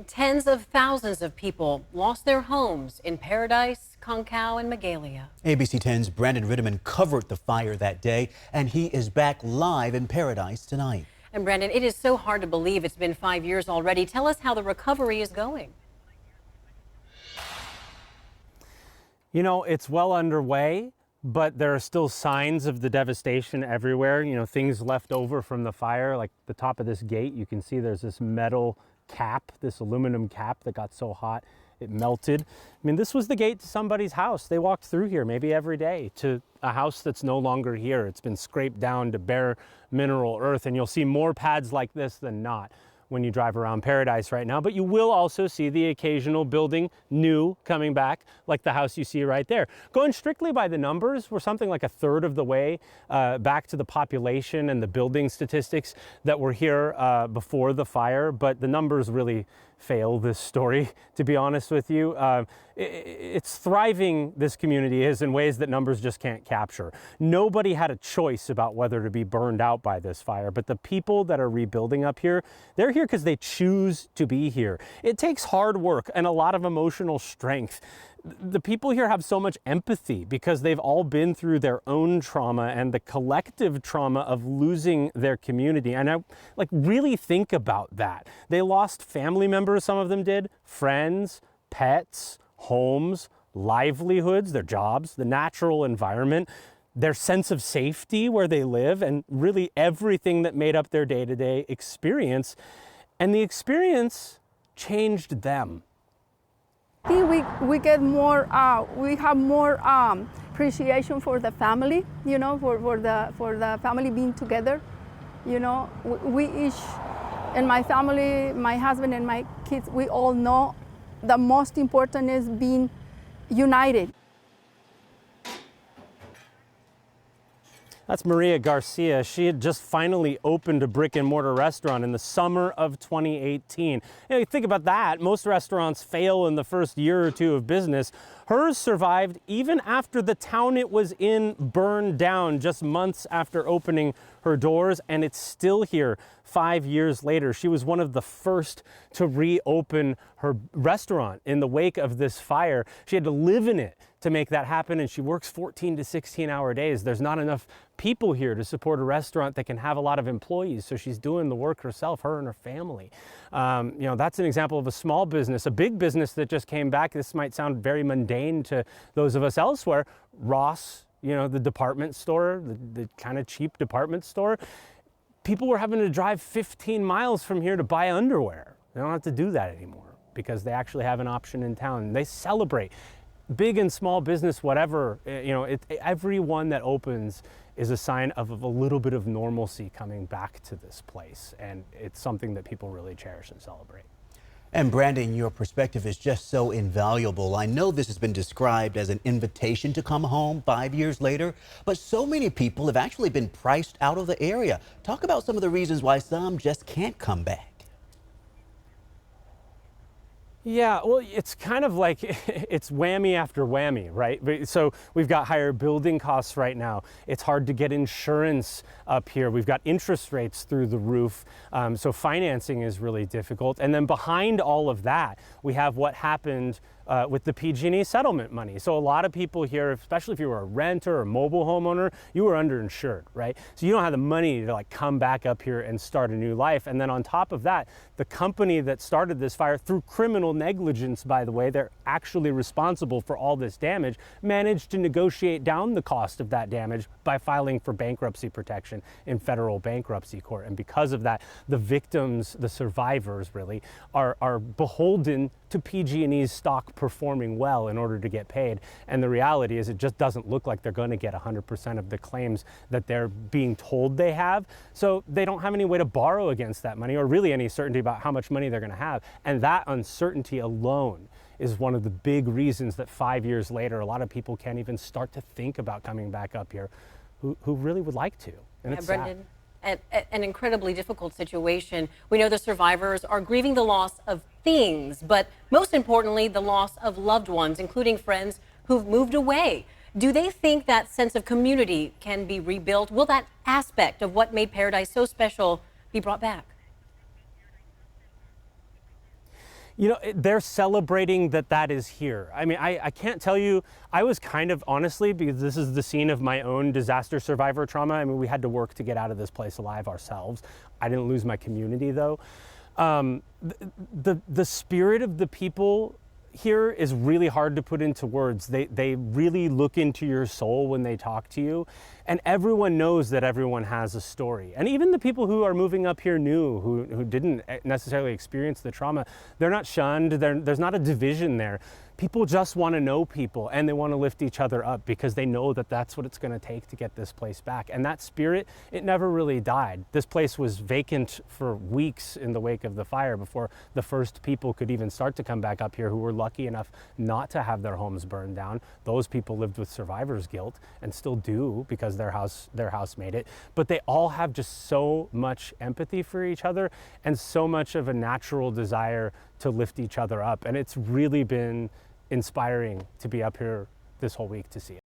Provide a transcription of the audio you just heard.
tens of thousands of people lost their homes in Paradise, Concau, and Magalia. ABC 10's Brandon Ritterman covered the fire that day, and he is back live in Paradise tonight. And Brandon, it is so hard to believe it's been 5 years already. Tell us how the recovery is going. You know, it's well underway, but there are still signs of the devastation everywhere. You know, things left over from the fire, like the top of this gate. You can see there's this metal cap, this aluminum cap that got so hot it melted. I mean, this was the gate to somebody's house. They walked through here maybe every day to a house that's no longer here. It's been scraped down to bare mineral earth, and you'll see more pads like this than not when you drive around Paradise right now. But you will also see the occasional building new coming back, like the house you see right there. Going strictly by the numbers, we're something like a third of the way back to the population and the building statistics that were here before the fire, but the numbers really fail this story, to be honest with you. It's thriving, this community is, in ways that numbers just can't capture. Nobody had a choice about whether to be burned out by this fire, but the people that are rebuilding up here, they're here because they choose to be here. It takes hard work and a lot of emotional strength. The people here have so much empathy because they've all been through their own trauma and the collective trauma of losing their community. And I really think about that. They lost family members, some of them did, friends, pets, homes, livelihoods, their jobs, the natural environment, their sense of safety where they live, and really everything that made up their day-to-day experience. And the experience changed them. I think we get more, we have more appreciation for the family, you know, for the family being together. You know, we each, and my family, my husband and my kids, we all know the most important is being united. That's Maria Garcia. She had just finally opened a brick and mortar restaurant in the summer of 2018. You think about that. Most restaurants fail in the first year or two of business. Hers survived even after the town it was in burned down just months after opening her doors, and it's still here 5 years later. She was one of the first to reopen her restaurant in the wake of this fire. She had to live in it to make that happen, and she works 14 to 16-hour days. There's not enough people here to support a restaurant that can have a lot of employees, so she's doing the work herself, her and her family. You know, that's an example of a small business. A big business that just came back, this might sound very mundane to those of us elsewhere, Ross, you know, the department store, the kind of cheap department store. People were having to drive 15 miles from here to buy underwear. They don't have to do that anymore because they actually have an option in town. They celebrate. Big and small business, whatever, you know, everyone that opens is a sign of a little bit of normalcy coming back to this place. And it's something that people really cherish and celebrate. And Brandon, your perspective is just so invaluable. I know this has been described as an invitation to come home 5 years later, but so many people have actually been priced out of the area. Talk about some of the reasons why some just can't come back. Yeah, well, it's kind of like it's whammy after whammy, right? So we've got higher building costs right now. It's hard to get insurance up here. We've got interest rates through the roof. So financing is really difficult. And then behind all of that, we have what happened with the pg&e settlement money. So a lot of people here, especially if you were a renter or mobile homeowner, you were underinsured, right? So you don't have the money to come back up here and start a new life. And then on top of that, the company that started this fire, through criminal negligence, by the way, they're actually responsible for all this damage, managed to negotiate down the cost of that damage by filing for bankruptcy protection in federal bankruptcy court. And because of that, the victims, the survivors really, are beholden to pg&e's stock performing well in order to get paid. And the reality is it just doesn't look like they're going to get 100% of the claims that they're being told they have. So they don't have any way to borrow against that money, or really any certainty about how much money they're going to have. And that uncertainty alone is one of the big reasons that 5 years later, a lot of people can't even start to think about coming back up here who really would like to. And it's Brendan, an incredibly difficult situation. We know the survivors are grieving the loss of things, but most importantly, the loss of loved ones, including friends who've moved away. Do they think that sense of community can be rebuilt? Will that aspect of what made Paradise so special be brought back? You know, they're celebrating that is here. I mean, I can't tell you, I was kind of, honestly, because this is the scene of my own disaster survivor trauma. I mean, we had to work to get out of this place alive ourselves. I didn't lose my community though. The spirit of the people here is really hard to put into words. They really look into your soul when they talk to you, and everyone knows that everyone has a story. And even the people who are moving up here new, who didn't necessarily experience the trauma, they're not shunned, there's not a division there. People just want to know people, and they want to lift each other up because they know that that's what it's going to take to get this place back. And that spirit, it never really died. This place was vacant for weeks in the wake of the fire before the first people could even start to come back up here who were lucky enough not to have their homes burned down. Those people lived with survivor's guilt and still do because their house made it. But they all have just so much empathy for each other and so much of a natural desire to lift each other up. And it's really been inspiring to be up here this whole week to see it.